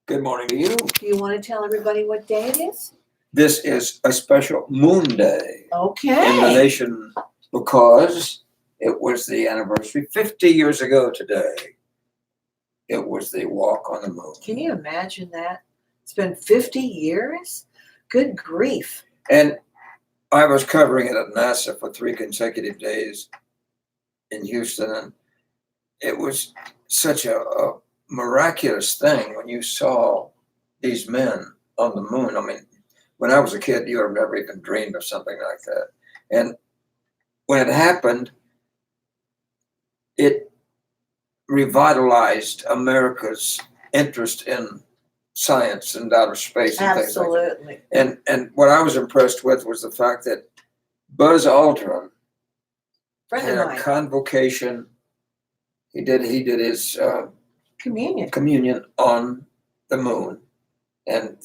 Good morning to you. Do you want to tell everybody what day it is? This is a special Moon Day Okay. in the nation because it was the anniversary 50 years ago today. It was the walk on the moon. Can you imagine that? It's been 50 years? Good grief. And I was covering it at NASA for 3 consecutive days in Houston, and it was such a miraculous thing when you saw these men on the moon. I mean, when I was a kid, you would have never even dreamed of something like that. And when it happened, it revitalized America's interest in science and outer space and things like that. Absolutely. And what I was impressed with was the fact that Buzz Aldrin Friend had of a mine. convocation. He did his Communion. on the moon, and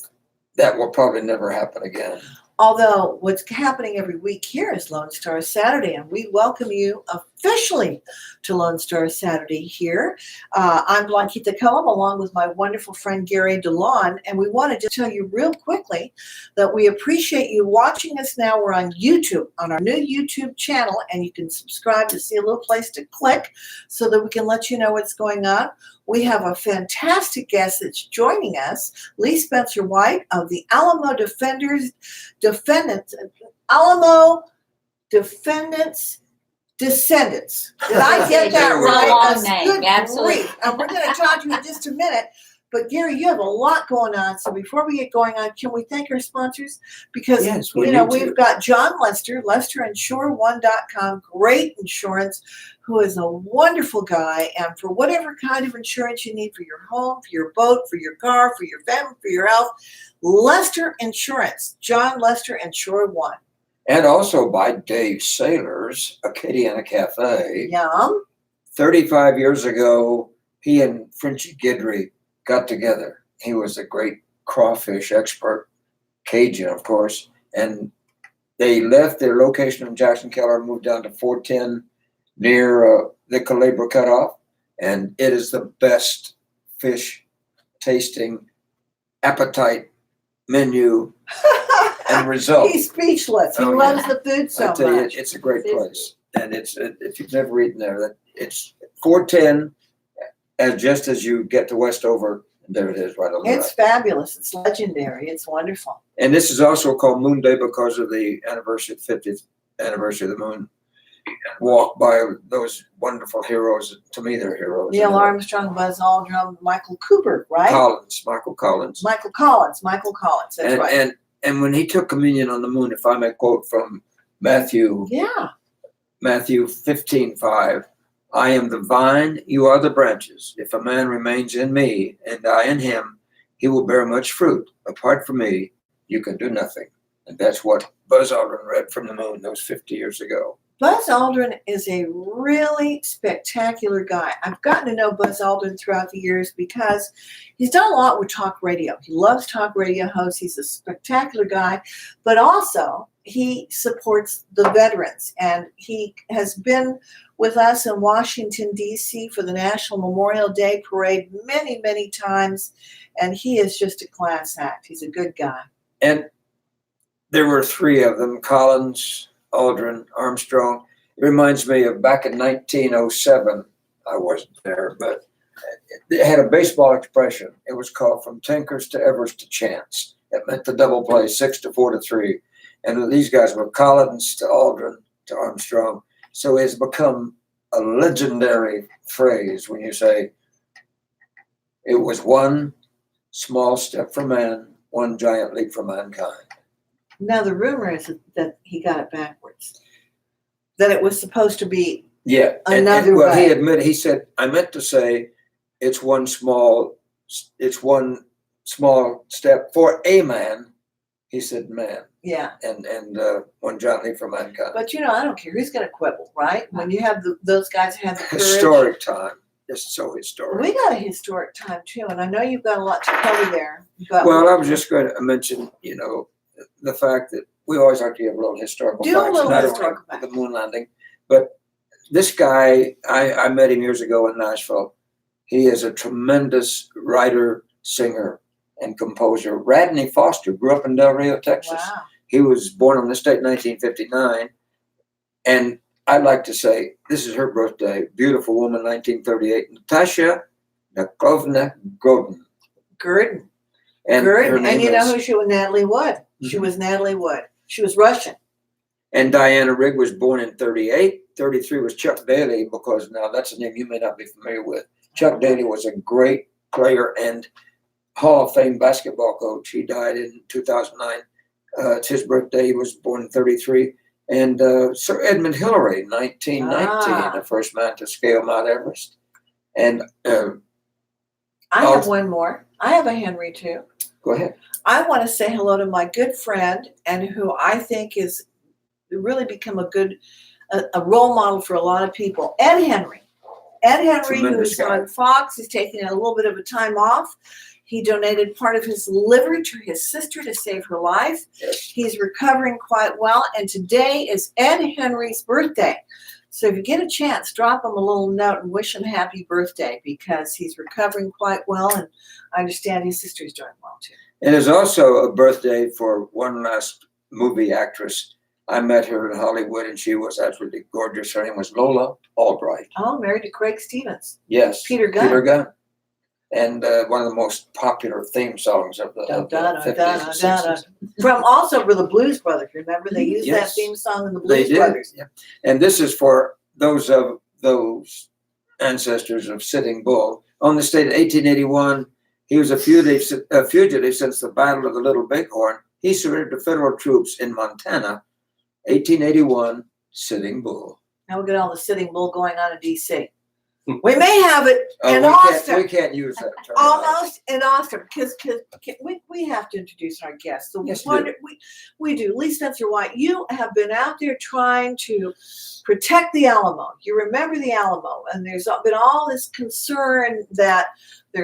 that will probably never happen again. Although what's happening every week here is Lone Star Saturday, and we welcome you officially to Lone Star Saturday here. I'm Blanquita Cullum, along with my wonderful friend Gary DeLaune, and we want to just tell you real quickly that we appreciate you watching us now. We're on YouTube, on our new YouTube channel, and you can subscribe to see a little place to click so that we can let you know what's going on. We have a fantastic guest that's joining us, Lee Spencer White of the Alamo Descendants, Descendants. Did I get that It's a right? long name, Good absolutely. grief. And we're going to talk to you in just a minute. But Gary, you have a lot going on. So before we get going on, can we thank our sponsors? Because Yes, we you know need to. we've got John Lester, LesterInsure1.com, great insurance, who is a wonderful guy. And for whatever kind of insurance you need for your home, for your boat, for your car, for your family, for your health, Lester Insurance, John Lester Insure One. And also by Dave Saylor's Acadiana Cafe. Yum. 35 years ago, he and Frenchie Guidry got together. He was a great crawfish expert, Cajun, of course, and they left their location in Jackson, Keller, moved down to 410 near the Calabria Cutoff, and it is the best fish tasting appetite menu and result. He's speechless. He Oh, loves the food so I tell you, much. it's a great place, and it's if you've never eaten there, that it's 410, and just as you get to Westover, there it is, right on the It's right. fabulous. It's legendary. It's wonderful. And this is also called Moon Day because of the anniversary, 50th anniversary of the moon walk by those wonderful heroes. To me, they're heroes. Neil Armstrong, Buzz Aldrin, Michael Cooper, right? Michael Collins. Michael Collins. That's right. And when he took communion on the moon, if I may quote from Matthew Yeah. 15:5, I am the vine, you are the branches. If a man remains in me and I in him, he will bear much fruit. Apart from me, you can do nothing. And that's what Buzz Aldrin read from the moon those 50 years ago. Buzz Aldrin is a really spectacular guy. I've gotten to know Buzz Aldrin throughout the years because he's done a lot with talk radio. He loves talk radio hosts. He's a spectacular guy, but also he supports the veterans, and he has been with us in Washington, D.C. for the National Memorial Day Parade many, many times, and he is just a class act. He's a good guy. And there were 3 of them, Collins, Aldrin, Armstrong. It reminds me of back in 1907. I wasn't there, but it had a baseball expression. It was called "From Tinkers to Evers to Chance." It meant the double play, 6 to 4 to 3. And these guys were Collins to Aldrin to Armstrong. So it's become a legendary phrase when you say it was one small step for man, one giant leap for mankind. Now, the rumor is that he got it backwards, that it was supposed to be Yeah. Another well, way. he said, I meant to say it's one small step for a man. He said man. yeah. And one giant leap for mankind. But I don't care who's going to quibble, right? When you have those guys who have the courage. Historic time. It's so historic. We got a historic time too, and I know you've got a lot to cover there. But Well, I was just going to mention, the fact that we always like to give a little historical Do a facts, little not only historical the facts. moon landing, but this guy, I met him years ago in Nashville. He is a tremendous writer, singer, and composer. Radney Foster grew up in Del Rio, Texas. Wow. He was born on this date in 1959. And I'd like to say, this is her birthday. Beautiful woman, 1938. Natasha Nakovna Godin. Gurdon. And her Gurdon. name And you know is, who she was? Natalie Wood. She Mhm. was Natalie Wood. She was Russian. And Diana Rigg was born in 38. 33 was Chuck Daly, because now that's a name you may not be familiar with. Chuck Daly was a great player and Hall of Fame basketball coach. He died in 2009. It's his birthday. He was born in 33. And Sir Edmund Hillary, 1919, the first man to scale Mount Everest. And I have one more. I have a Henry too. go ahead. I want to say hello to my good friend and who I think is really become a role model for a lot of people, Ed Henry. Ed Henry, Tremendous who's guy. on Fox, is taking a little bit of a time off. He donated part of his liver to his sister to save her life. Yes. He's recovering quite well, and today is Ed Henry's birthday. So if you get a chance, drop him a little note and wish him happy birthday, because he's recovering quite well, and I understand his sister's doing well too. And it's also a birthday for one last movie actress. I met her in Hollywood, and she was absolutely gorgeous. Her name was Lola Albright. Oh, married to Craig Stevens. Yes. Peter Gunn. Peter Gunn. And one of the most popular theme songs of the 50s and 60s. From also for the Blues Brothers. Remember, they used that Yes. theme song in the They Blues did. Brothers. Yeah. And this is for those ancestors of Sitting Bull. On this date of 1881, he was a fugitive since the Battle of the Little Bighorn. He surrendered to federal troops in Montana, 1881, Sitting Bull. Now we got all the Sitting Bull going on in D.C. We may have it in we Austin. can't use that term. Almost in Austin, because we have to introduce our guests. So Yes, we do. Lee Spencer White, you have been out there trying to protect the Alamo. You remember the Alamo, and there's been all this concern that they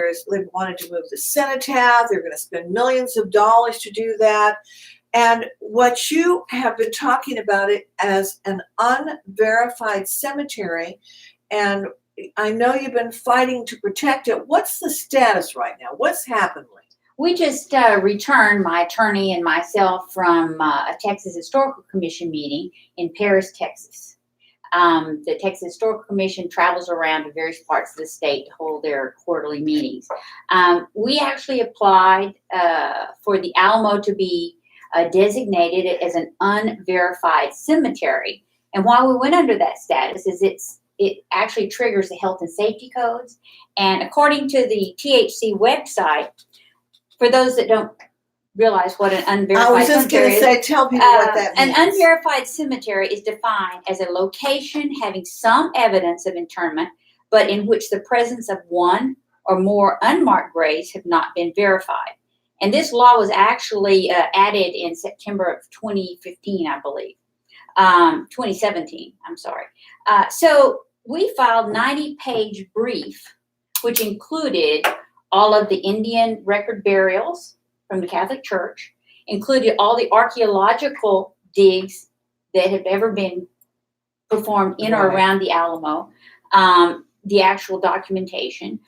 wanted to move the cenotaph. They're going to spend millions of dollars to do that. And what you have been talking about it as an unverified cemetery, and I know you've been fighting to protect it. What's the status right now? What's happened, Lee? We just returned, my attorney and myself, from a Texas Historical Commission meeting in Paris, Texas. The Texas Historical Commission travels around to various parts of the state to hold their quarterly meetings. We actually applied for the Alamo to be designated as an unverified cemetery. And why we went under that status is it actually triggers the health and safety codes. And according to the THC website, for those that don't realize what an unverified I was just going cemetery to is, say, tell people what that means. an unverified cemetery is defined as a location having some evidence of interment, but in which the presence of one or more unmarked graves have not been verified. And this law was actually added in September of 2015, I believe. 2017, I'm sorry. So we filed 90-page brief, which included all of the Indian record burials from the Catholic Church, included all the archaeological digs that have ever been performed in or around the Alamo, the actual documentation.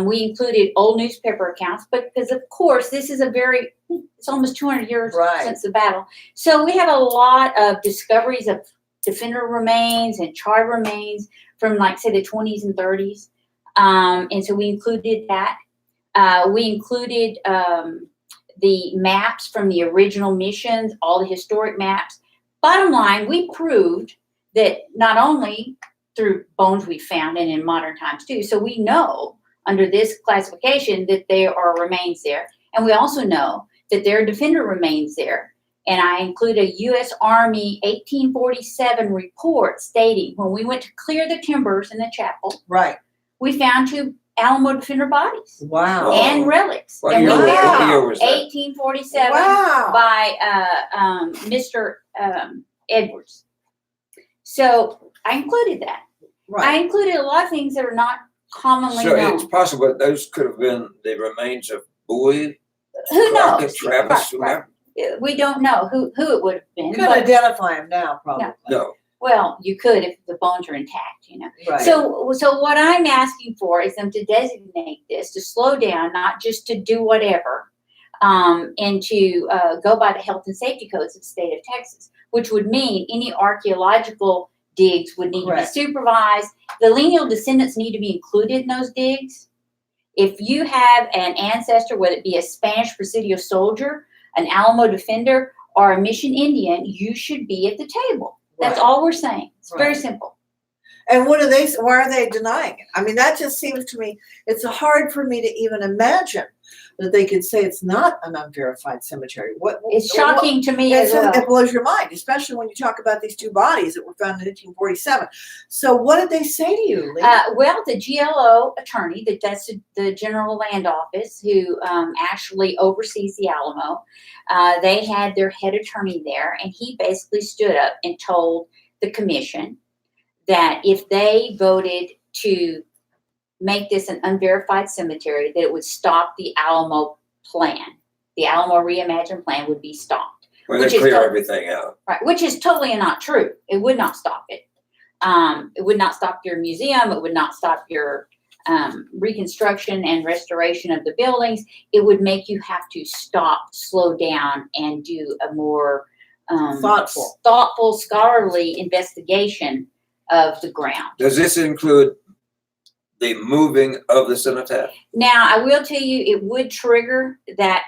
We included old newspaper accounts, but because of course this is it's almost 200 years since the battle. So we have a lot of discoveries of defender remains and charred remains from, like, say, the 20s and 30s. And so we included that. We included the maps from the original missions, all the historic maps. Bottom line, we proved that not only through bones we found and in modern times too, so we know under this classification that there are remains there. And we also know that there are defender remains there. And I include a U.S. Army 1847 report stating when we went to clear the timbers in the chapel, we found 2 Alamo defender bodies. Wow. And relics. What And year, we what found year was that? 1847 Wow. by Mr. Edwards. So I included that. I included a lot of things that are not commonly So known. it's possible that those could have been the remains of Bowie, Who Crockett, knows? Travis, whoever. We don't know who it would have been. You could but- identify him now, probably. No. Well, you could if the bones are intact, you know. Right. So what I'm asking for is them to designate this, to slow down, not just to do whatever, and to go by the health and safety codes of the state of Texas, which would mean any archaeological digs would need to be supervised. The lineal descendants need to be included in those digs. If you have an ancestor, whether it be a Spanish Presidio soldier, an Alamo defender, or a Mission Indian, you should be at the table. That's all we're saying. It's very simple. And what are they? Why are they denying it? I mean, that just seems to me, it's hard for me to even imagine that they could say it's not an unverified cemetery. It's shocking to me as well. It blows your mind, especially when you talk about these two bodies that were found in 1847. So what did they say to you, Lee? Well, the GLO attorney, that's the General Land Office, who actually oversees the Alamo, they had their head attorney there, and he basically stood up and told the commission that if they voted to make this an unverified cemetery, that it would stop the Alamo plan. The Alamo Reimagined plan would be stopped. Well, they clear everything out. Right, which is totally not true. It would not stop it. It would not stop your museum. It would not stop your reconstruction and restoration of the buildings. It would make you have to stop, slow down, and do a more thoughtful, scholarly investigation of the ground. Does this include the moving of the cenotaph? Now, I will tell you, it would trigger that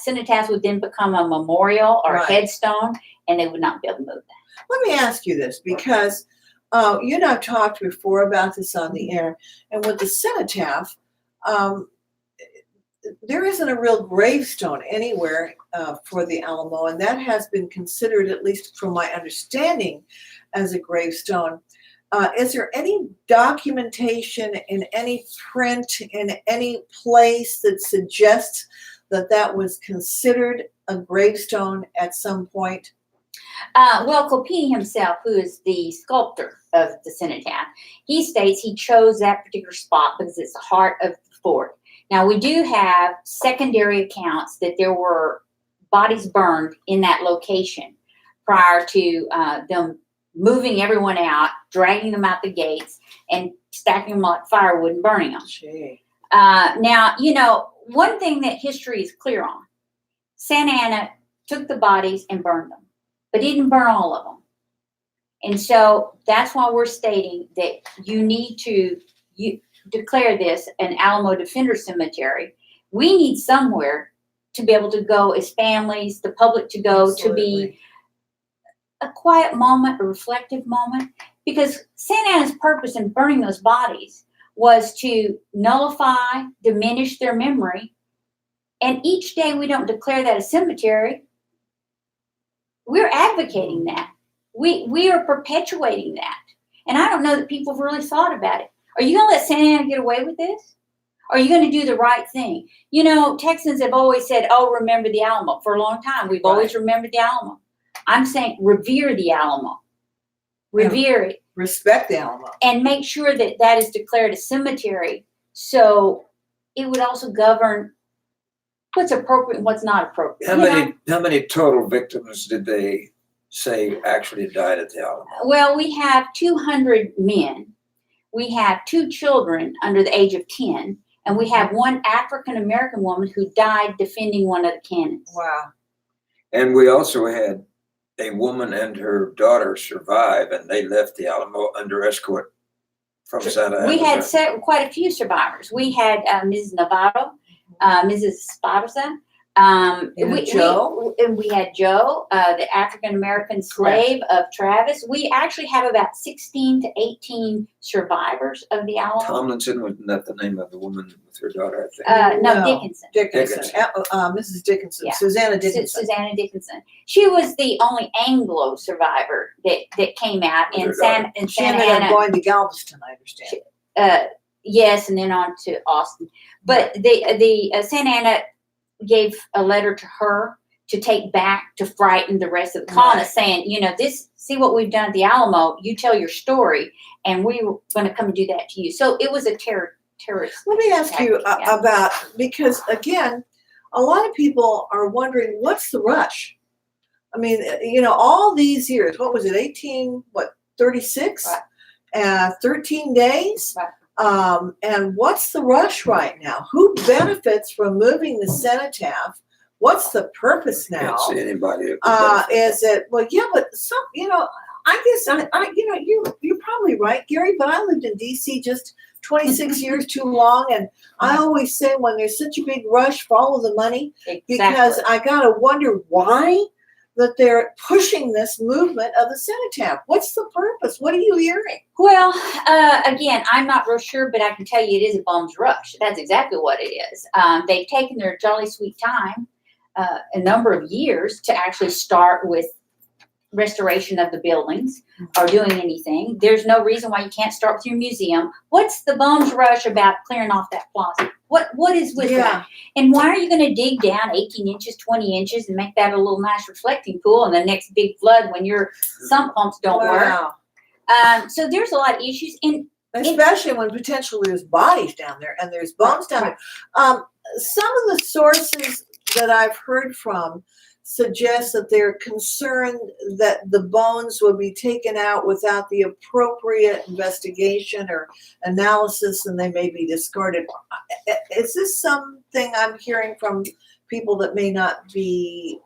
cenotaph would then become a memorial or a headstone, and they would not be able to move that. Let me ask you this, because you and I have talked before about this on the air, and with the cenotaph, there isn't a real gravestone anywhere for the Alamo, and that has been considered, at least from my understanding, as a gravestone. Is there any documentation in any print in any place that suggests that that was considered a gravestone at some point? Well, Copini himself, who is the sculptor of the cenotaph, he states he chose that particular spot because it's the heart of the fort. Now, we do have secondary accounts that there were bodies burned in that location prior to them moving everyone out, dragging them out the gates, and stacking them like firewood and burning them. Now, you know, one thing that history is clear on, Santa Anna took the bodies and burned them, but he didn't burn all of them. And so that's why we're stating that you need to declare this an Alamo Defender Cemetery. We need somewhere to be able to go as families, the public to go, to be a quiet moment, a reflective moment, because Santa Anna's purpose in burning those bodies was to nullify, diminish their memory. And each day we don't declare that a cemetery, we're advocating that. We are perpetuating that. And I don't know that people have really thought about it. Are you going to let Santa Anna get away with this? Are you going to do the right thing? You know, Texans have always said, oh, remember the Alamo. For a long time, we've always remembered the Alamo. I'm saying revere the Alamo. Revere it. Respect the Alamo. And make sure that that is declared a cemetery, so it would also govern what's appropriate and what's not appropriate. How many total victims did they say actually died at the Alamo? Well, we have 200 men. We have 2 children under the age of 10, and we have 1 African-American woman who died defending one of the cannons. Wow. And we also had a woman and her daughter survive, and they left the Alamo under escort from Santa Ana. We had quite a few survivors. We had Mrs. Navarro, Mrs. Esparza. Joe. We had Joe, the African-American slave of Travis. We actually have about 16 to 18 survivors of the Alamo. Tomlinson, wasn't that the name of the woman with her daughter, I think? No, Dickinson. Mrs. Dickinson. Yeah. Susanna Dickinson. Susanna Dickinson. She was the only Anglo survivor that came out in Santa Ana. She ended up going to Galveston, I understand. Yes, and then on to Austin. But the Santa Ana gave a letter to her to take back to frighten the rest of the colonists, saying, you know, see what we've done at the Alamo, you tell your story, and we were going to come and do that to you. So it was a terrorist. Let me ask you about, because again, a lot of people are wondering, what's the rush? I mean, you know, all these years, what was it, 36? Right. 13 days? Right. And what's the rush right now? Who benefits from moving the cenotaph what's the purpose Can't now? see anybody. that would benefit Is it, well, yeah, but some, I guess you're probably right, Gary, but I lived in DC just 26 years too long. And I always say when there's such a big rush, follow the money, because I got to wonder why that they're pushing this movement of the cenotaph. What's the purpose? What are you hearing? Well, again, I'm not real sure, but I can tell you it is a bum's rush. That's exactly what it is. They've taken their jolly sweet time, a number of years, to actually start with restoration of the buildings or doing anything. There's no reason why you can't start with your museum. What's the bum's rush about clearing off that plaza? What is with that? And why are you going to dig down 18 inches, 20 inches and make that a little nice reflecting pool and the next big flood when your sump pumps don't work? So there's a lot of issues. Especially when potentially there's bodies down there and there's bones down there. Some of the sources that I've heard from suggest that they're concerned that the bones will be taken out without the appropriate investigation or analysis and they may be discarded. Is this something I'm hearing from people that may not be,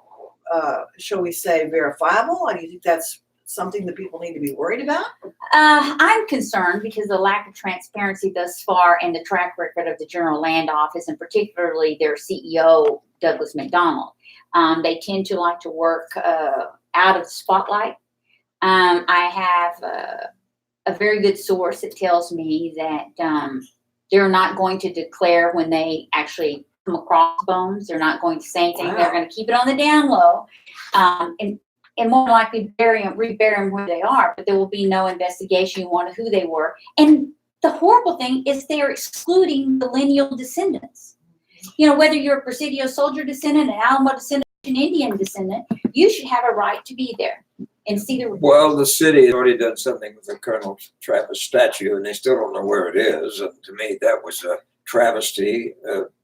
shall we say, verifiable? And do you think that's something that people need to be worried about? I'm concerned because the lack of transparency thus far and the track record of the General Land Office, and particularly their CEO, Douglas McDonald. They tend to like to work out of the spotlight. I have a very good source that tells me that they're not going to declare when they actually come across bones. They're not going to say anything. Wow. They're going to keep it on the down low, and more likely rebury them where they are. But there will be no investigation on who they were. And the horrible thing is they are excluding the lineal descendants. Whether you're a Presidio soldier descendant, an Alamo descendant, an Indian descendant, you should have a right to be there and see the report. Well, the city has already done something with the Colonel Travis statue, and they still don't know where it is. And to me, that was a travesty.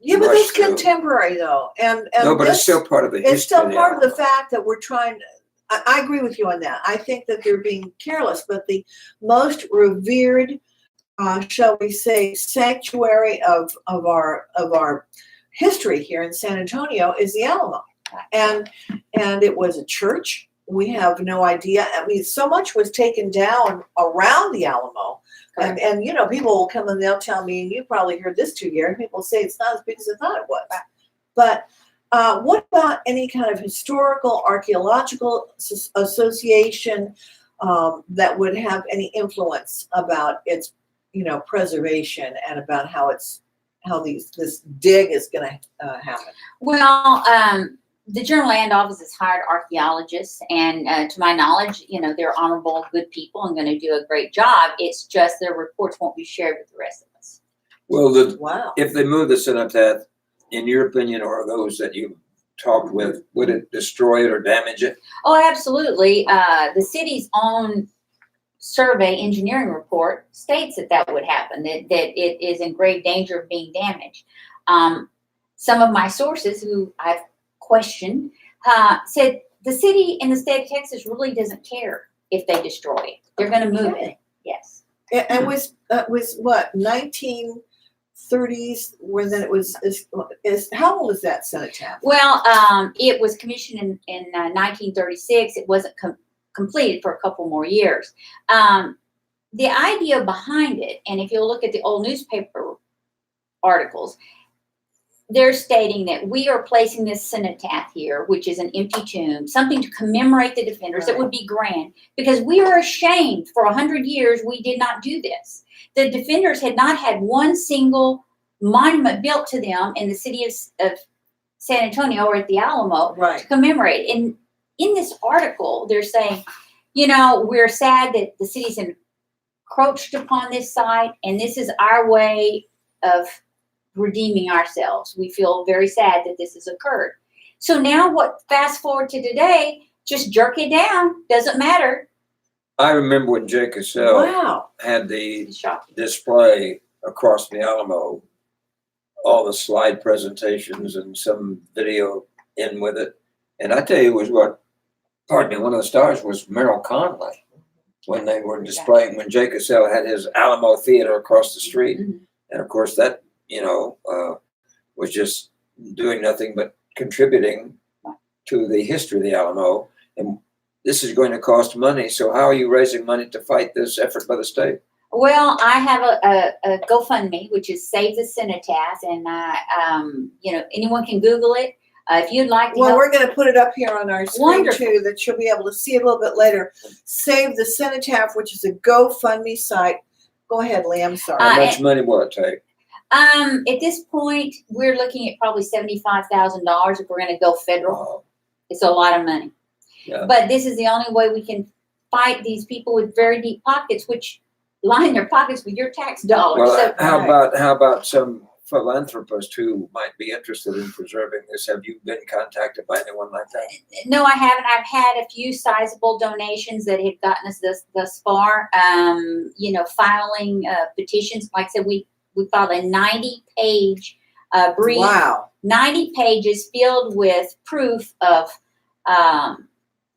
Yeah, but it's contemporary, though. And no, but it's still part of the history. It's still part of the fact that we're trying. I agree with you on that. I think that they're being careless, but the most revered, shall we say, sanctuary of our history here in San Antonio is the Alamo. And it was a church. We have no idea. I mean, so much was taken down around the Alamo. And people will come and they'll tell me, and you probably heard this too, Gary, people say it's not as big as I thought it was. But what about any kind of historical, archaeological association that would have any influence about its, preservation and about how this dig is going to happen? Well, the General Land Office has hired archaeologists, and to my knowledge, they're honorable, good people and going to do a great job. It's just their reports won't be shared with the rest of us. Well, if they move the cenotaph, in your opinion, or those that you talked with, would it destroy it or damage it? Oh, absolutely. The city's own survey engineering report states that would happen, that it is in grave danger of being damaged. Some of my sources who I've questioned said the city in the state of Texas really doesn't care if they destroy it. They're going to move it. Yes. And was what, 1930s, where then it was, is how old is that cenotaph? Well, it was commissioned in 1936. It wasn't completed for a couple more years. The idea behind it, and if you look at the old newspaper articles, they're stating that we are placing this cenotaph here, which is an empty tomb, something to commemorate the defenders. Right. That would be grand, because we are ashamed. For 100 years, we did not do this. The defenders had not had one single monument built to them in the city of San Antonio or at the Alamo, right, to commemorate. And in this article, they're saying, we're sad that the city's encroached upon this site, and this is our way of redeeming ourselves. We feel very sad that this has occurred. So now fast forward to today, just jerk it down. Doesn't matter. I remember when Jay Cassell had the display across the Alamo, all the slide presentations and some video in with it. And I tell you, one of the stars was Merrill Conley when they were displaying, when Jay Cassell had his Alamo Theater across the street. Mm-hmm. And of course that, was just doing nothing but contributing to the history of the Alamo, and this is going to cost money. So how are you raising money to fight this effort by the state? Well, I have a GoFundMe, which is Save the Cenotaph, and anyone can Google it. If you'd like to Well, help. we're going to put it up here on our screen Wonderful. too, that you'll be able to see a little bit later. Save the Cenotaph, which is a GoFundMe site. Go ahead, Lee. I'm sorry. How much money will it take? At this point, we're looking at probably $75,000 if we're going to go federal. Wow. It's a lot of money. Yeah. But this is the only way we can fight these people with very deep pockets, which line their pockets with your tax dollars. Well, So, how about some philanthropists who might be interested in preserving this? Have you been contacted by anyone like that? no, I haven't. I've had a few sizable donations that have gotten us thus far. Filing petitions. Like I said, we filed a 90-page brief. Wow. 90 pages filled with proof of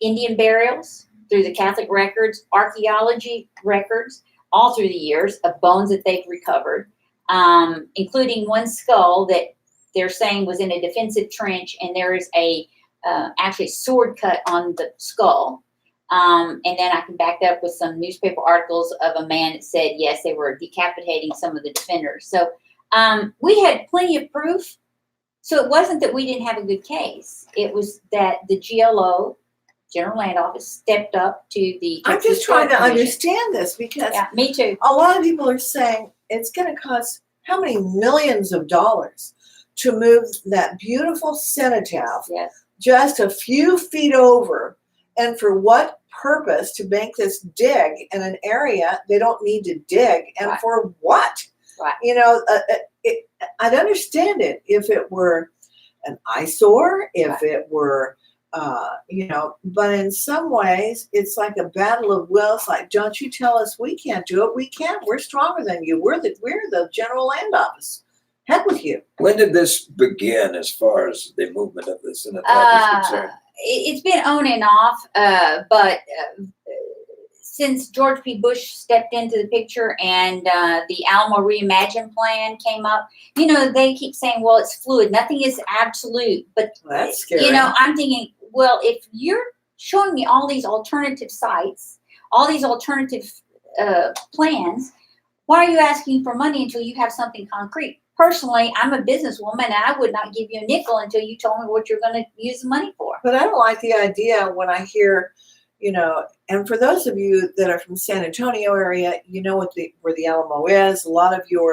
Indian burials through the Catholic records, archaeology records, all through the years of bones that they've recovered, including one skull that they're saying was in a defensive trench, and there is actually a sword cut on the skull. And then I can back that up with some newspaper articles of a man that said, yes, they were decapitating some of the defenders. So we had plenty of proof. So it wasn't that we didn't have a good case. It was that the GLO, General Land Office, stepped up to the I'm Texas just trying to Commission. understand this because Yeah, me too. a lot of people are saying it's going to cost how many millions of dollars to move that beautiful cenotaph Yes. just a few feet over, and for what purpose to make this dig in an area they don't need to dig, and Right. for what? Right. I'd understand it if it were an eyesore, if it were, but in some ways it's like a battle of wills. Like, don't you tell us we can't do it? We can. We're stronger than you. We're the General Land Office. Heck with you. When did this begin as far as the movement of this in the is concerned? It's been on and off, but since George P. Bush stepped into the picture and the Alamo Reimagined plan came up, they keep saying, well, it's fluid. Nothing is absolute. But, That's scary. I'm thinking, well, if you're showing me all these alternative sites, all these alternative plans, why are you asking for money until you have something concrete? Personally, I'm a businesswoman, and I would not give you a nickel until you told me what you're going to use the money for. But I don't like the idea when I hear, and for those of you that are from San Antonio area, you know where the Alamo is. A lot of you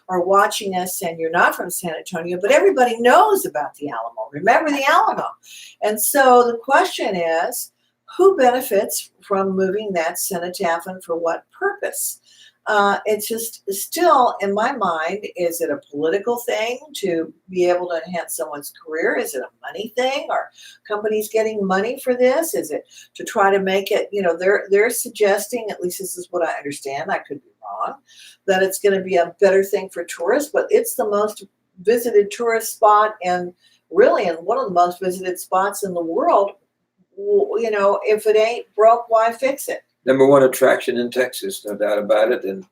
are watching us and you're not from San Antonio, but everybody knows about the Alamo. Remember the Alamo. And so the question is, who benefits from moving that cenotaph and for what purpose? It's just still, in my mind, is it a political thing to be able to enhance someone's career? Is it a money thing? Are companies getting money for this? Is it to try to make it, they're suggesting, at least this is what I understand, I could be wrong, that it's going to be a better thing for tourists, but it's the most visited tourist spot and really in one of the most visited spots in the world. If it ain't broke, why fix it? #1 attraction in Texas, no doubt about it. And,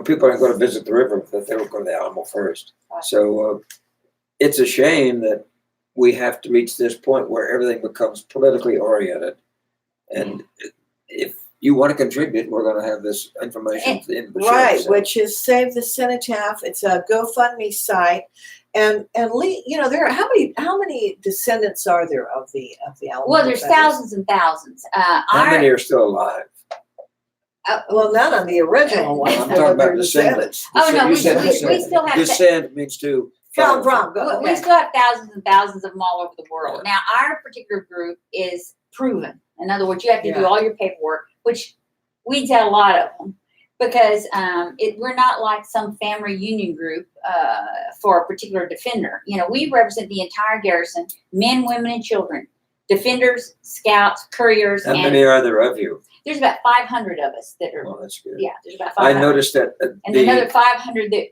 people aren't going to visit the river, but they will go to the Alamo first. Right. So it's a shame that we have to reach this point where everything becomes politically oriented. And if you want to contribute, we're going to have this information at the end of the show. Right, So. which is Save the Cenotaph. It's a GoFundMe site. And Lee, there are how many descendants are there of the Alamo? Well, there's defenders? thousands and thousands. How many are still alive? Well, none of the original ones. I'm talking about descendants. Oh, no, You we said still have descend means to Come follow. from. Go, We okay. still have thousands and thousands of them all over the world. Yeah. Now, our particular group is proven. In other words, you have to do Yeah. all your paperwork, which we tell a lot of them because we're not like some family union group for a particular defender. We represent the entire garrison, men, women, and children, defenders, scouts, couriers, How and many are there of you? there's about 500 of us that are, Well, that's good. yeah, there's about I 500. noticed that And another 500 that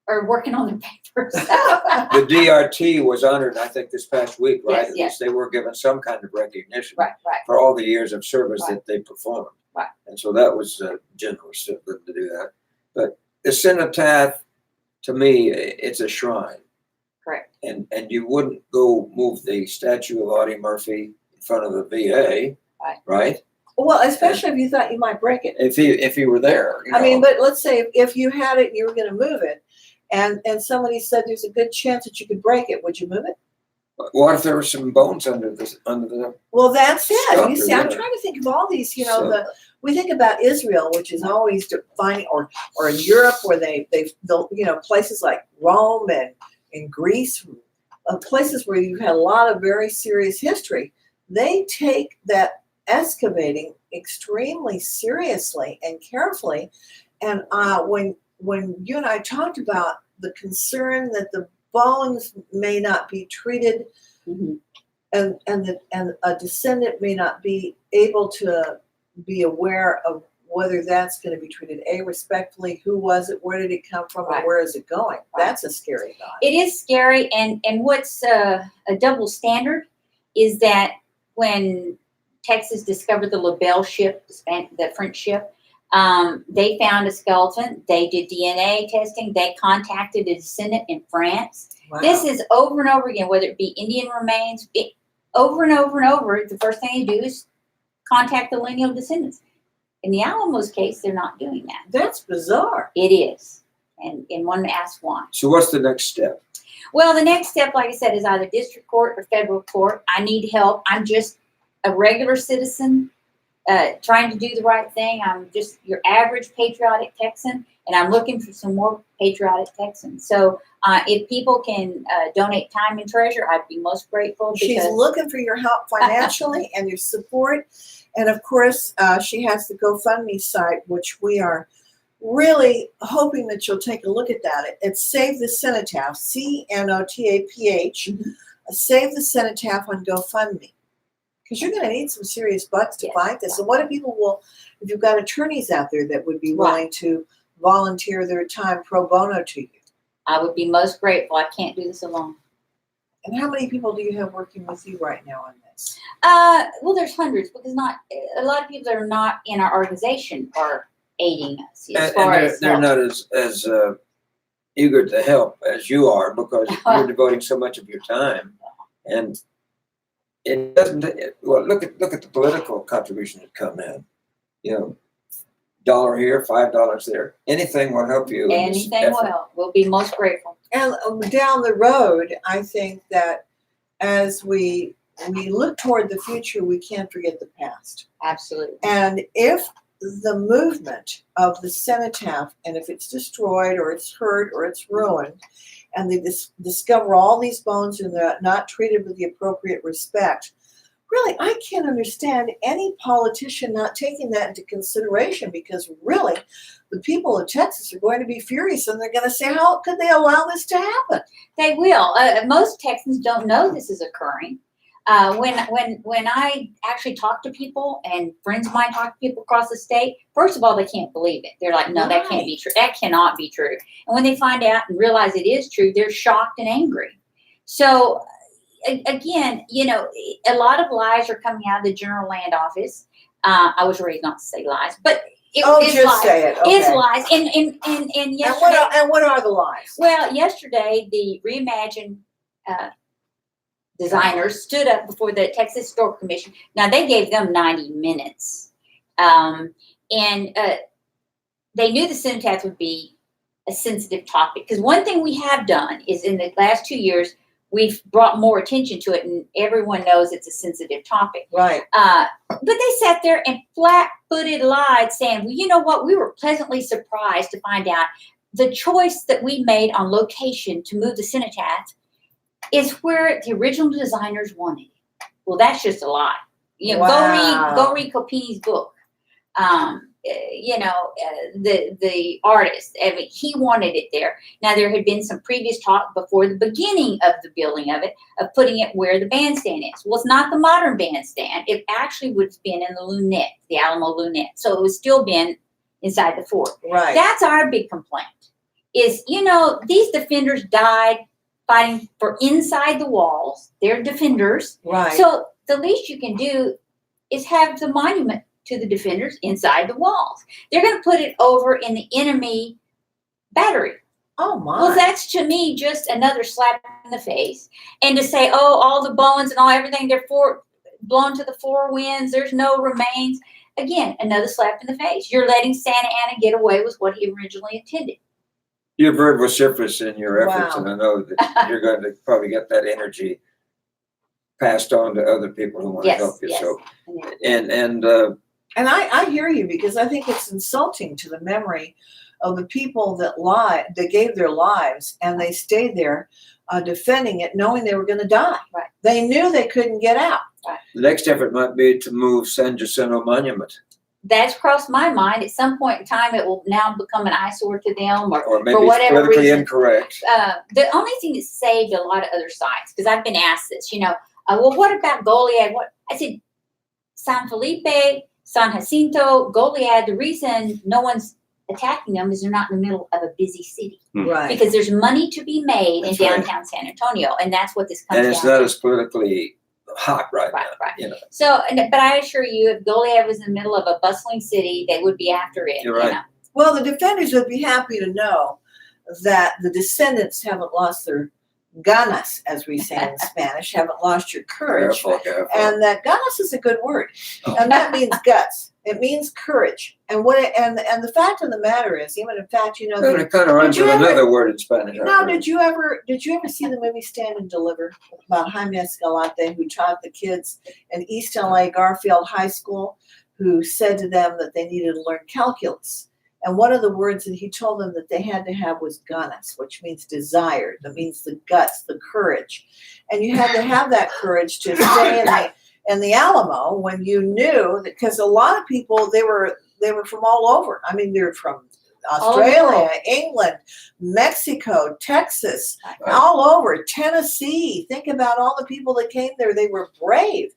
are working on the papers. the DRT was honored, I think, this past week, right? Yes, At yes. least they were given some kind of recognition Right. for all the years of service Right. that they performed. Right. And so that was generous of them to do that. But the cenotaph, to me, it's a shrine. Correct. And you wouldn't go move the statue of Audie Murphy in front of the VA, right? Well, especially if you thought you might break it. If he were there. I mean, but let's say if you had it and you were going to move it, and somebody said there's a good chance that you could break it, would you move it? What if there were some bones under the? Well, that's it. You Sculpture, see, I'm yeah. trying to think of all these. You know, So- we think about Israel, which is always defining, or in Europe, where they places like Rome and in Greece, places where you've had a lot of very serious history. They take that excavating extremely seriously and carefully. And when you and I talked about the concern that the bones may not be treated, Mm-hmm. and a descendant may not be able to be aware of whether that's going to be treated respectfully, who was it, where did it come from, Right. and where is it going? Right. That's a scary thought. It is scary, and what's a double standard is that when Texas discovered the LaBelle ship, the French ship, they found a skeleton. They did DNA testing. They contacted a descendant in France. Wow. This is over and over again, whether it be Indian remains, over and over and over. The first thing they do is contact the lineal descendants. In the Alamo's case, they're not doing that. That's bizarre. It is, and one asks why. So what's the next step? Well, the next step, like I said, is either district court or federal court. I need help. I'm just a regular citizen trying to do the right thing. I'm just your average patriotic Texan, and I'm looking for some more patriotic Texans. So if people can donate time and treasure, I'd be most grateful. She's looking for your help financially and your support. And of course, she has the GoFundMe site, which we are really hoping that you'll take a look at that. It's Save the Cenotaph, CNOTAPH, Mm-hmm. Save the Cenotaph on GoFundMe. Because you're going to need some serious bucks to Yes. fight this. And what if people if you've got attorneys out there that would be willing to volunteer their time pro bono to you? I would be most grateful. I can't do this alone. And how many people do you have working with you right now on this? Well, there's hundreds, because not a lot of people that are not in our organization are aiding us as And far as they're help. not as eager to help as you are, because you're devoting so much of your time, and it doesn't. Well, look at the political contributions that come in. You know, $1 here, $5 there. Anything will help you. in this Anything effort. will. We'll be most grateful. And down the road, I think that as we look toward the future, we can't forget the past. Absolutely. And if the movement of the cenotaph, and if it's destroyed or it's hurt or it's ruined, and they discover all these bones and they're not treated with the appropriate respect, really, I can't understand any politician not taking that into consideration, because really, the people of Texas are going to be furious, and they're going to say, how could they allow this to happen? They will. Most Texans don't know this is occurring. When I actually talk to people, and friends of mine talk to people across the state, first of all, they can't believe it. They're like, no, that can't be true. That cannot be true. And when they find out and realize it is true, they're shocked and angry. So again, you know, a lot of lies are coming out of the General Land Office. I was raised not to say lies, but it's just lies. say it. Okay. It's lies. And yesterday, And what are the lies? well, yesterday the Reimagine designers stood up before the Texas Historical Commission. Now, they gave them 90 minutes. And they knew the cenotaph would be a sensitive topic. Because one thing we have done is in the last 2 years, we've brought more attention to it, and everyone knows it's a sensitive topic. Right. But they sat there and flat-footed lied, saying, well, you know what? We were pleasantly surprised to find out the choice that we made on location to move the cenotaph is where the original designers wanted it. Well, that's just a lie. You know, Wow. go read Copini's book. The artist, I mean, he wanted it there. Now, there had been some previous talk before the beginning of the building of it, of putting it where the bandstand is. Well, it's not the modern bandstand. It actually would have been in the lunette, the Alamo lunette. So it would still been inside the fort. Right. That's our big complaint is, you know, these defenders died fighting for inside the walls. They're defenders. Right. So the least you can do is have the monument to the defenders inside the walls. They're going to put it over in the enemy battery. Oh my. Well, that's to me just another slap in the face. And to say, oh, all the bones and everything, they're blown to the four winds, there's no remains. Again, another slap in the face. You're letting Santa Ana get away with what he originally intended. You're very vociferous in your efforts, Wow. and I know that you're going to probably get that energy passed on to other people who want to help you. So, And I hear you, because I think it's insulting to the memory of the people that gave their lives, and they stayed there defending it, knowing they were going to die. Right. They knew they couldn't get out. Right. the next effort might be to move San Jacinto Monument, That's crossed my mind. At some point in time, it will now become an eyesore to them, or maybe for it's whatever politically reason. incorrect. The only thing that saved a lot of other sites, because I've been asked this, well, what about Goliad? I said, San Felipe, San Jacinto, Goliad, the reason no one's attacking them is they're not in the middle of a busy city. Right. Because there's money to be made That's in right. downtown San Antonio, and that's what this comes And down it's not to. as politically hot right now. Right. So, but I assure you, if Goliad was in the middle of a bustling city, they would be after it. You're right. Well, the defenders would be happy to know that the descendants haven't lost their ganas, as we say in Spanish, haven't lost your courage. Careful. And that ganas is a good word. And that means guts. It means courage. And the fact of the matter is, even in fact, And it kind of rhymes with another word in Spanish. now, did you ever see the movie Stand and Deliver about Jaime Escalante, who taught the kids in East LA Garfield High School, who said to them that they needed to learn calculus? And one of the words that he told them that they had to have was ganas, which means desire. That means the guts, the courage. And you had to have that courage to stay in the Alamo when you knew that, because a lot of people, they were from all over. I mean, they're from Australia, England, Mexico, Texas, all over, Tennessee. Think about all the people that came there. They were brave.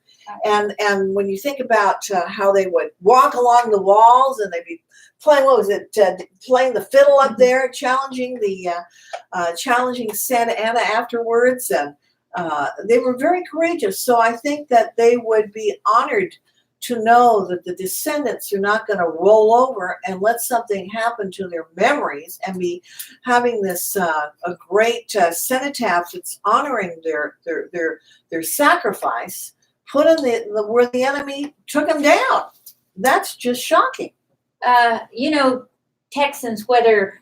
And when you think about how they would walk along the walls, and they'd be playing, playing the fiddle up there, challenging Santa Ana afterwards, and they were very courageous. So I think that they would be honored to know that the descendants are not going to roll over and let something happen to their memories, and be having this a great cenotaph that's honoring their sacrifice, put in where the enemy took them down. That's just shocking. Texans, whether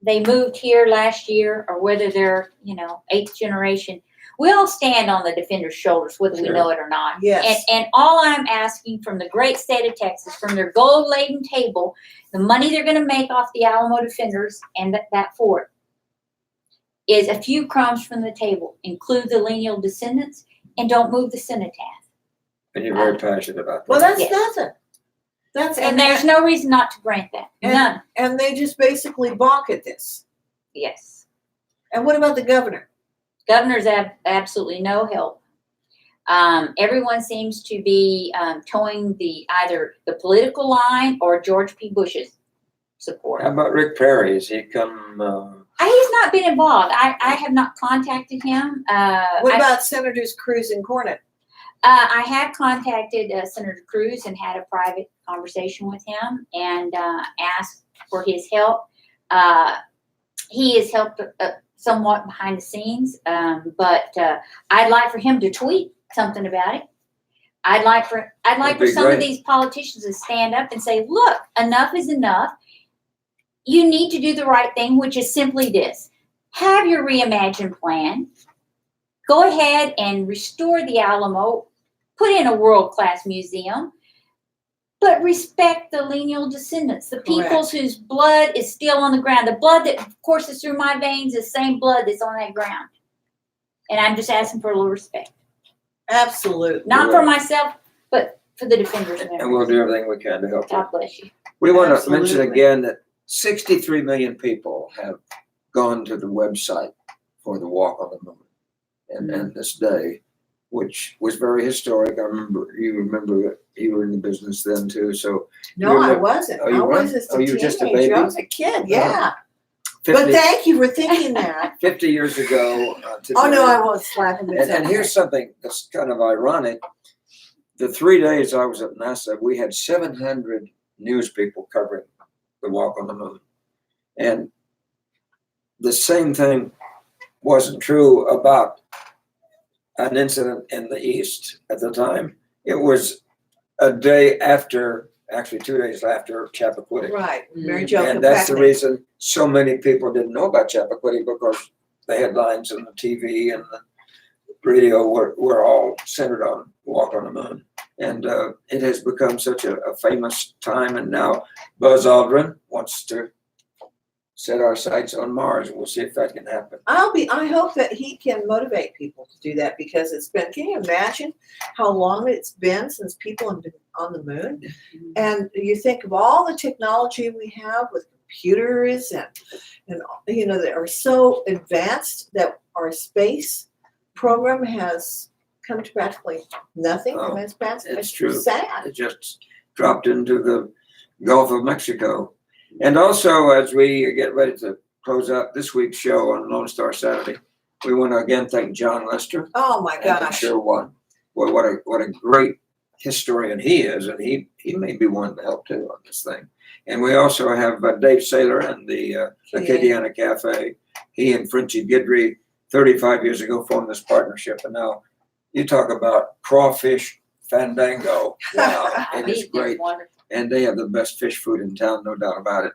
they moved here last year or whether they're, eighth generation, we all stand on the defenders' shoulders, whether we know it or not. Yes. And all I'm asking from the great state of Texas, from their gold-laden table, the money they're going to make off the Alamo defenders and that fort, is a few crumbs from the table. Include the lineal descendants, and don't move the cenotaph. And you're very passionate about that. Well, that's Yes. nothing. And there's no reason not to grant that. None. And they just basically balk at this. Yes. And what about the governor? Governor's absolutely no help. Everyone seems to be towing either the political line or George P. Bush's support. How about Rick Perry? Has he come? He's not been involved. I have not contacted him. What about Senators Cruz and Cornyn? I have contacted Senator Cruz and had a private conversation with him and asked for his help. He has helped somewhat behind the scenes, but I'd like for him to tweet something about it. I'd like for some of these politicians to stand up and say, "Look, enough is enough. You need to do the right thing," which is simply this: have your reimagined plan. Go ahead and restore the Alamo. Put in a world-class museum, but respect the lineal descendants, the peoples whose blood is still on the ground. The blood that courses through my veins is the same blood that's on that ground. And I'm just asking for a little respect. Absolutely. Not for myself, but for the defenders. And we'll do everything we can to help you. God bless you. We want to mention again that 63 million people have gone to the website for the Walk on the Moon. And this day, which was very historic. I remember, you were in the business then too. So no, I wasn't. I was just a teenager. You were just a baby? I was a kid, yeah. 50, but thank you for thinking that. 50 years ago. Today. Oh no, I won't slap him. And here's something that's kind of ironic. The 3 days I was at NASA, we had 700 news people covering the Walk on the Moon. And the same thing wasn't true about an incident in the East at the time. It was a day after, actually 2 days after Chappaquiddick. Right, Mary Mm. Jo And that's the Kilpatrick. reason so many people didn't know about Chappaquiddick, because the headlines and the TV and the radio were all centered on Walk on the Moon. And it has become such a famous time. And now Buzz Aldrin wants to set our sights on Mars. We'll see if that can happen. I hope that he can motivate people to do that, because it's been, can you imagine how long it's been since people have been on the moon? And you think of all the technology we have with computers and you know, that are so advanced, that our space program has come to practically nothing. Oh, And it's true. sad. It just dropped into the Gulf of Mexico. And also, as we get ready to close out this week's show on Lone Star Saturday, we want to again thank John Lester. Oh my And gosh. Sure One. Boy, what a great historian he is, and he may be one to help too on this thing. And we also have Dave Saylor and the Acadiana Cafe. He and Frenchie Guidry 35 years ago formed this partnership, and now you talk about crawfish fandango. Wow, it is great. Wonderful. And they have the best fish food in town, no doubt about it.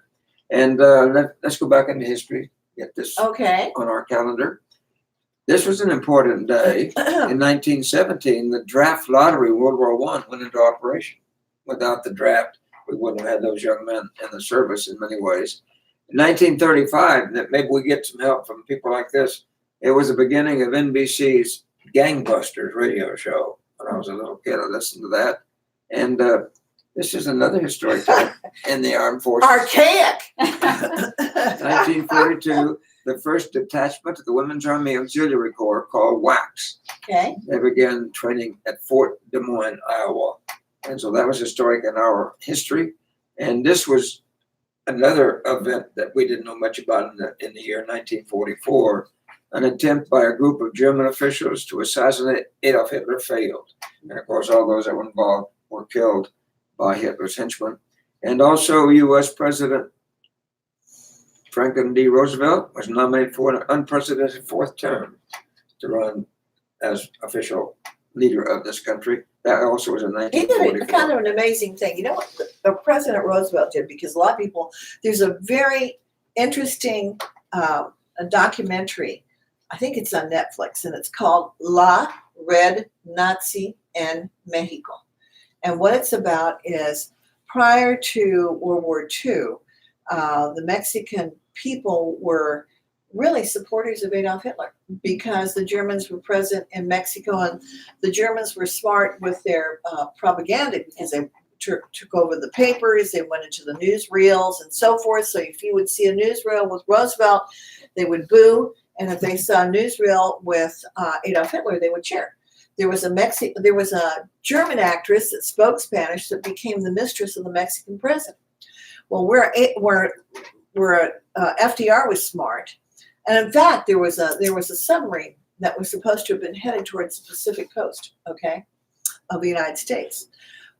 And let's go back into history, get this Okay. on our calendar. This was an important day. In 1917, the draft lottery, World War I, went into operation. Without the draft, we wouldn't have had those young men in the service in many ways. In 1935, that maybe we get some help from people like this, it was the beginning of NBC's Gangbusters radio show. When I was a little kid, I listened to that. And this is another historic time in the armed forces. Archaic. 1942, the first detachment of the Women's Army Auxiliary Corps, called WACS. Okay. They began training at Fort Des Moines, Iowa. And so that was historic in our history. And this was another event that we didn't know much about in the year 1944. An attempt by a group of German officials to assassinate Adolf Hitler failed. And of course, all those that were involved were killed by Hitler's henchmen. And also, U.S. President Franklin D. Roosevelt was nominated for an unprecedented fourth term to run as official leader of this country. That also was in He did a 1944. kind of an amazing thing. You know what the President Roosevelt did? Because a lot of people, there's a very interesting a documentary. I think it's on Netflix, and it's called La Red Nazi en Mexico. And what it's about is, prior to World War II, the Mexican people were really supporters of Adolf Hitler, because the Germans were present in Mexico, and the Germans were smart with their propaganda, because they took over the papers, they went into the newsreels and so forth. So if you would see a newsreel with Roosevelt, they would boo, and if they saw a newsreel with Adolf Hitler, they would cheer. There was a German actress that spoke Spanish that became the mistress of the Mexican president. Well, where FDR was smart, and in fact, there was a submarine that was supposed to have been headed towards the Pacific coast, okay, of the United States.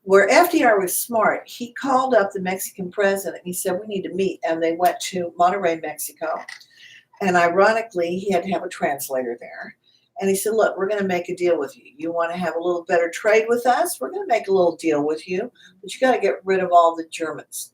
Where FDR was smart, he called up the Mexican president. He said, "We need to meet," and they went to Monterrey, Mexico. And ironically, he had to have a translator there. And he said, "Look, we're going to make a deal with you. You want to have a little better trade with us? We're going to make a little deal with you, but you got to get rid of all the Germans."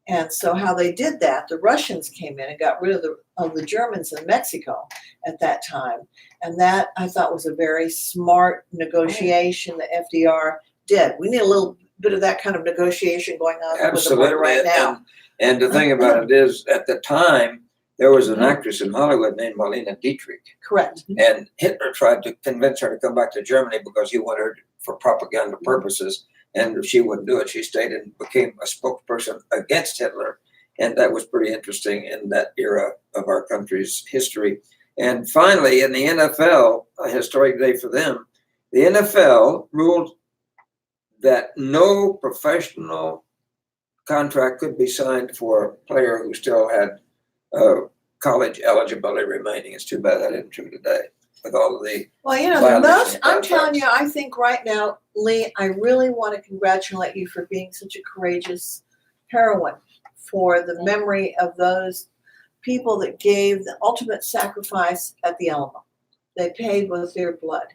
And so how they did that, the Russians came in and got rid of the Germans in Mexico at that time. And that, I thought, was a very smart negotiation that FDR did. We need a little bit of that kind of negotiation going on with the border right now. And the thing about it is, at the time, there was an actress in Hollywood named Marlene Dietrich. Correct. And Hitler tried to convince her to come back to Germany because he wanted her for propaganda purposes. And she wouldn't do it. She stayed and became a spokesperson against Hitler. And that was pretty interesting in that era of our country's history. And finally, in the NFL, a historic day for them, the NFL ruled that no professional contract could be signed for a player who still had college eligibility remaining. It's too bad that isn't true today with all of the Well, you know, violations of I'm telling contracts. you, I think right now, Lee, I really want to congratulate you for being such a courageous heroine, for the memory of those people that gave the ultimate sacrifice at the Alamo. They paid with their blood,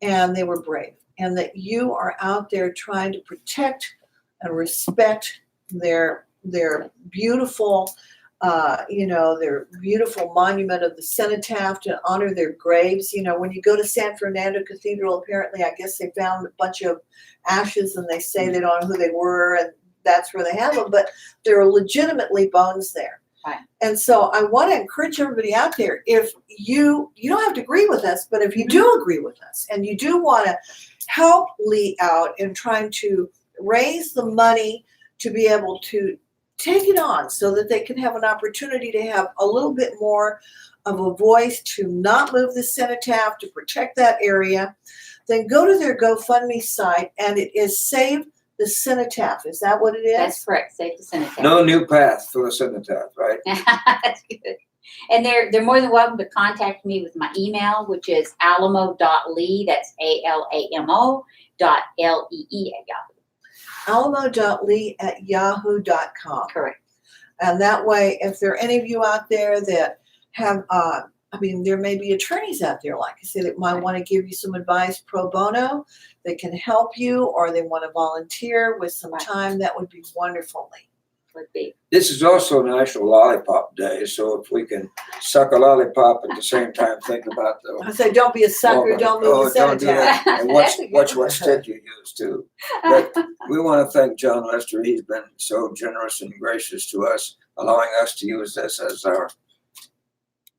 and they were brave. And that you are out there trying to protect and respect their beautiful, their beautiful monument of the cenotaph, to honor their graves. When you go to San Fernando Cathedral, apparently, I guess they found a bunch of ashes, and they say they don't know who they were, and that's where they have them. But there are legitimately bones there. Right. And so I want to encourage everybody out there, if you don't have to agree with us, but if you do agree with us and you do want to help Lee out in trying to raise the money to be able to take it on so that they can have an opportunity to have a little bit more of a voice to not move the cenotaph, to protect that area, then go to their GoFundMe site, and it is Save the Cenotaph. Is that what it is? That's correct. Save the cenotaph. No new path for the cenotaph, right? That's good. And they're more than welcome to contact me with my email, which is alamo.lee, that's ALAMO .LEE at Yahoo. alamo.lee@yahoo.com. Correct. And that way, if there are any of you out there that have, there may be attorneys out there, like I said, that might want to give you some advice pro bono, that can help you, or they want to volunteer with some time, that would be wonderful. Would be. This is also National Lollipop Day, so if we can suck a lollipop at the same time, think about I say, don't be a sucker, don't move the don't do cenotaph. that. And watch what stick you use too. But we want to thank John Lester. He's been so generous and gracious to us, allowing us to use this as our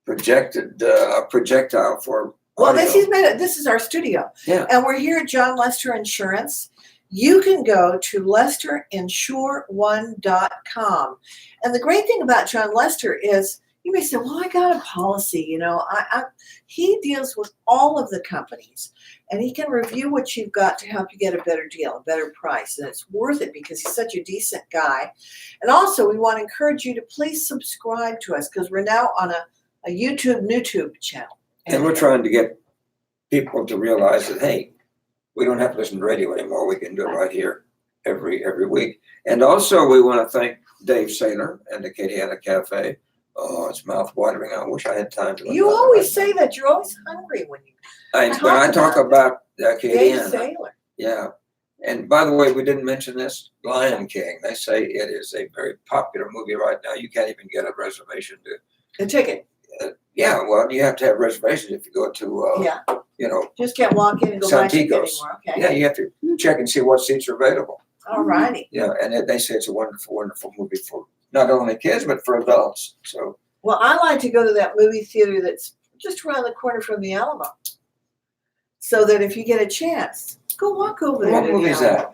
projectile for Well, audio. this is our studio. Yeah. And we're here at John Lester Insurance. You can go to lesterinsure1.com. And the great thing about John Lester is, you may say, well, I got a policy, he deals with all of the companies, and he can review what you've got to help you get a better deal, a better price. And it's worth it because he's such a decent guy. And also, we want to encourage you to please subscribe to us, because we're now on a YouTube channel. And we're trying to get people to realize that, hey, we don't have to listen to radio anymore. We can do it right here every week. And also, we want to thank Dave Saylor and the Acadiana Cafe. Oh, it's mouth-watering. I wish I had time to. You always say that. You're always hungry when you when I talk about the Dave Acadiana. Saylor. Yeah. And by the way, we didn't mention this, Lion King. They say it is a very popular movie right now. You can't even get a reservation to. A ticket. Yeah, well, you have to have reservations if you go to, Just can't walk in and go buy a ticket Santikos. anymore. Okay. Yeah, you have to check and see what seats are available. All righty. Yeah, and they say it's a wonderful, wonderful movie for not only kids, but for adults. So, Well, I like to go to that movie theater that's just around the corner from the Alamo, so that if you get a chance, go walk over there. what to the movie is Alamo. that?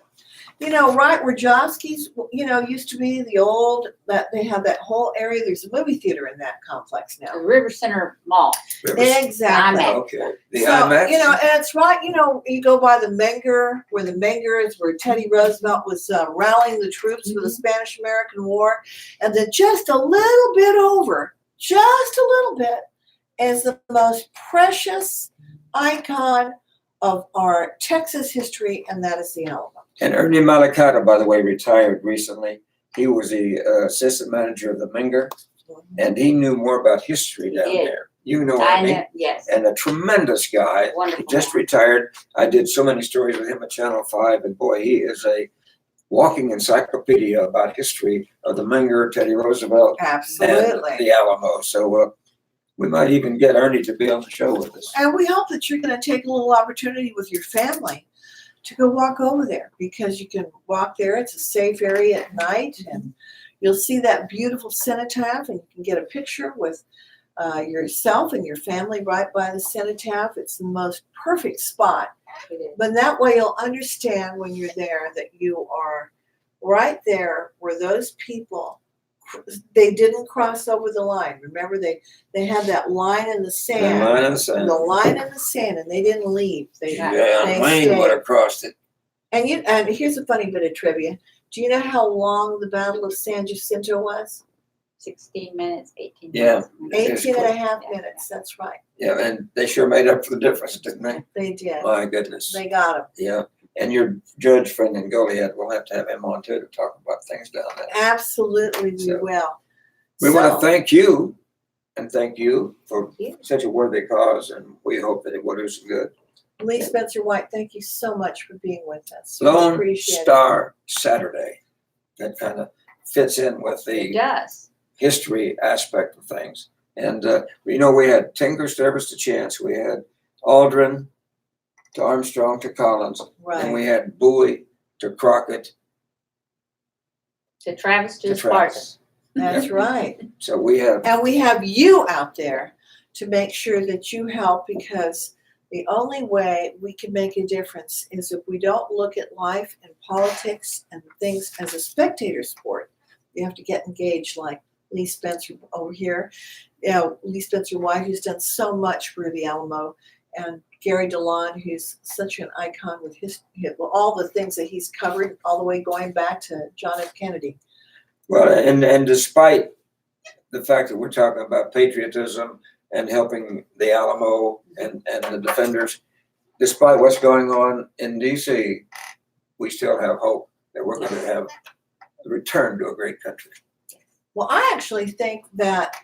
Right where Josky's, used to be the old, that they have that whole area. There's a movie theater in that complex now. The River Center Mall. Exactly. IMAX. Okay. The So, IMAX? and it's right, you go by the Menger, where the Menger is, where Teddy Roosevelt was rallying the troops for the Spanish-American War. And then just a little bit over, is the most precious icon of our Texas history, and that is the Alamo. And Ernie Malicata, by the way, retired recently. He was the assistant manager of the Menger, and he knew more about history down did. there. You know I Ernie. know, yes. And a tremendous guy. Wonderful. He just retired. I did so many stories with him at Channel 5, and boy, he is a walking encyclopedia about history of the Menger, Teddy Roosevelt, Absolutely. and the Alamo. So we might even get Ernie to be on the show with us. And we hope that you're going to take a little opportunity with your family to go walk over there, because you can walk there. It's a safe area at night, and you'll see that beautiful cenotaph, and you can get a picture with yourself and your family right by the cenotaph. It's the most perfect spot. But that way you'll understand when you're there that you are right there where those people, they didn't cross over the line. Remember, they had that line in the sand. The line in the sand. The line in the sand, and they didn't leave. They Wayne stayed. would have crossed it. And here's a funny bit of trivia. Do you know how long the Battle of San Jacinto was? 16 minutes, 18 Yeah. minutes. 18 and a half Yeah. minutes. That's right. Yeah, and they sure made up for the difference, didn't they? They did. My goodness. They got him. Yeah. And your judge friend in Goliad, we'll have to have him on too to talk about things down there. Absolutely, we So- will. We want So- to thank you and thank you for Thank you. such a worthy cause, and we hope that it will do some good. Lee Spencer White, thank you so much for being with us. We Lone appreciate it. Star Saturday. That kind of fits in with It the does. history aspect of things. And, we had Tinker Service to Chance. We had Aldrin to Armstrong to Collins. And we Right. had Bowie to Crockett To Travis, to to Sparta. Travis. That's right. So we have, And we have you out there to make sure that you help, because the only way we can make a difference is if we don't look at life and politics and things as a spectator sport. You have to get engaged, like Lee Spencer over here. Lee Spencer White, who's done so much for the Alamo, and Gary DeLaune, who's such an icon with all the things that he's covered, all the way going back to John F. Kennedy. well, and despite the fact that we're talking about patriotism and helping the Alamo and the defenders, despite what's going on in DC, we still have hope that we're going to have a return to a great country. Well, I actually think that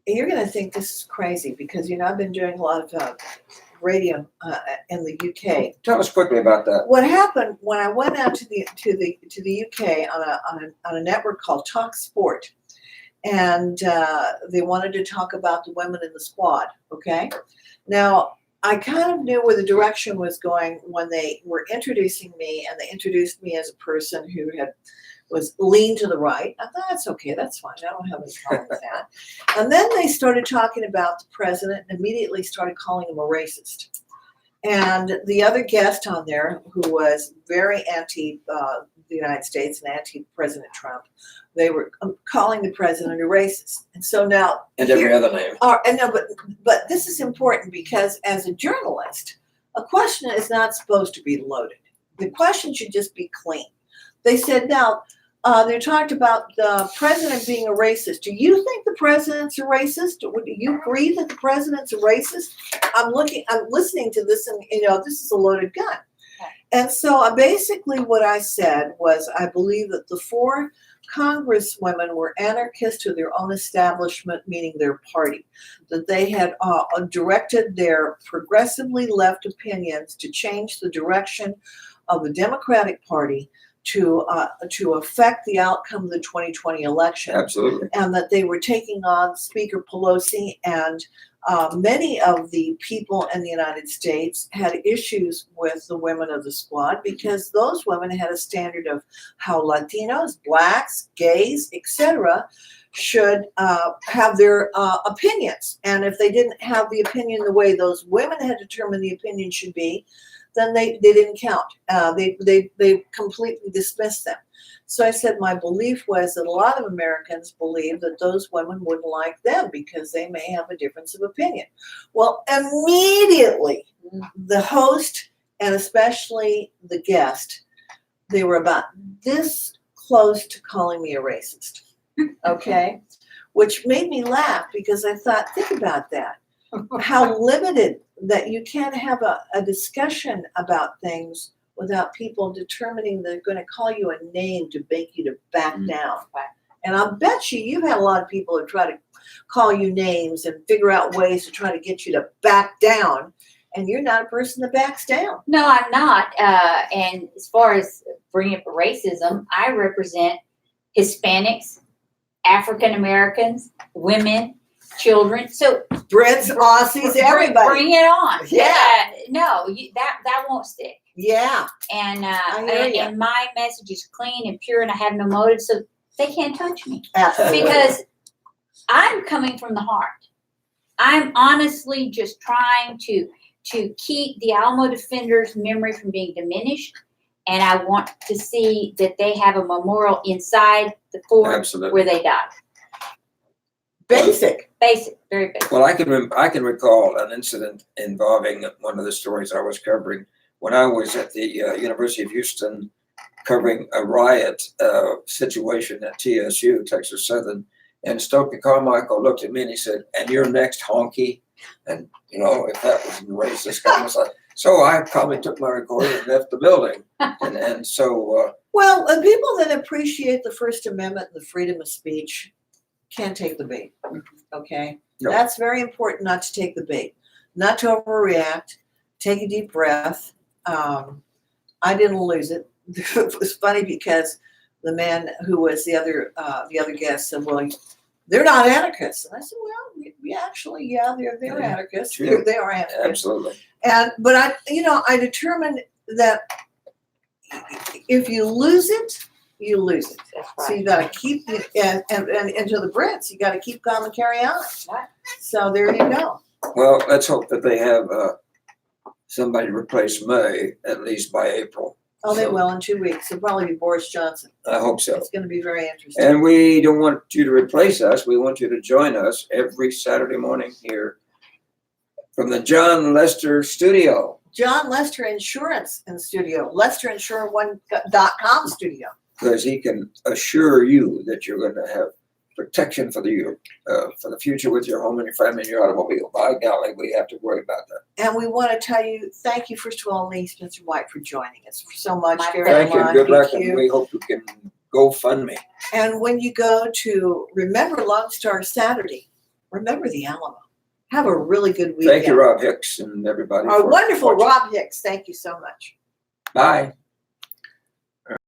you're going to think this is crazy because, I've been doing a lot of radio in the UK. Tell us quickly about that. What happened when I went out to the UK on a network called Talk Sport, and they wanted to talk about the women in the squad. Okay, now I kind of knew where the direction was going when they were introducing me, and they introduced me as a person who was lean to the right. I thought, that's okay, that's fine. I don't have any problem with that. And then they started talking about the president and immediately started calling him a racist. And the other guest on there, who was very anti the United States and anti-President Trump, they were calling the president a racist. And so now, And every other name. but this is important because as a journalist, a question is not supposed to be loaded. The question should just be clean. They said, now, they talked about the president being a racist. Do you think the president's a racist? Do you agree that the president's a racist? I'm listening to this, and this is a loaded gun. And so basically what I said was, I believe that the 4 congresswomen were anarchists to their own establishment, meaning their party, that they had directed their progressively left opinions to change the direction of the Democratic Party to affect the outcome of the 2020 election. Absolutely. And that they were taking on Speaker Pelosi, and many of the people in the United States had issues with the women of the squad because those women had a standard of how Latinos, blacks, gays, etc. should have their opinions. And if they didn't have the opinion the way those women had determined the opinion should be, then they didn't count. They completely dismissed them. So I said my belief was that a lot of Americans believe that those women wouldn't like them because they may have a difference of opinion. Well, immediately the host and especially the guest, they were about this close to calling me a racist. Okay? Which made me laugh because I thought, think about that. How limited that you can't have a discussion about things without people determining they're going to call you a name to make you to back down. And I'll bet you've had a lot of people who try to call you names and figure out ways to try to get you to back down. And you're not a person that backs down. No, I'm not. And as far as bringing up racism, I represent Hispanics, African Americans, women, children. So Brits, Aussies, everybody. Bring it on. Yeah. No, that won't stick. Yeah. And hear ya. and my message is clean and pure, and I have no motive, so they can't touch me Absolutely. because I'm coming from the heart. I'm honestly just trying to keep the Alamo Defenders' memory from being diminished, and I want to see that they have a memorial inside the fort Absolutely. where they died. Basic. Basic, very basic. Well, I can recall an incident involving one of the stories I was covering when I was at the University of Houston covering a riot situation at TSU, Texas Southern. And Stokely Carmichael looked at me and he said, "And you're next, honky." And, if that was racist, I was like, so I probably took my recorder and left the building. And so. Well, people that appreciate the First Amendment and the freedom of speech, can't take the bait. Okay? No. That's very important not to take the bait, not to overreact. Take a deep breath. I didn't lose it. It was funny because the man who was the other guest said, "Well, they're not anarchists." And I said, "Well, we actually, yeah, they're Yeah, anarchists. true. They are anarchists." Absolutely. But I determined that if you lose it, you lose it. That's So you got to keep and to the Brits, you got to keep calm and carry on. Right. So there you go. Well, let's hope that they have somebody to replace May at least by April. Oh, they So, will in 2 weeks. It'll probably be Boris Johnson. I hope so. It's going to be very interesting. And we don't want you to replace us. We want you to join us every Saturday morning here from the John Lester Studio. John Lester Insurance in studio, LesterInsure1.com studio. Because he can assure you that you're going to have protection for the future with your home and your family and your automobile. By golly, we have to worry about that. And we want to tell you, thank you, first of all, Lee Spencer White, for joining us so much. My Gary Thank you. Lamont, Good luck. thank And you. we hope you can go fund me. And when you go to remember Lone Star Saturday, remember the Alamo. Have a really good weekend. Thank you, Rob Hicks and everybody. Our for wonderful watching. Rob Hicks. Thank you so much. Bye.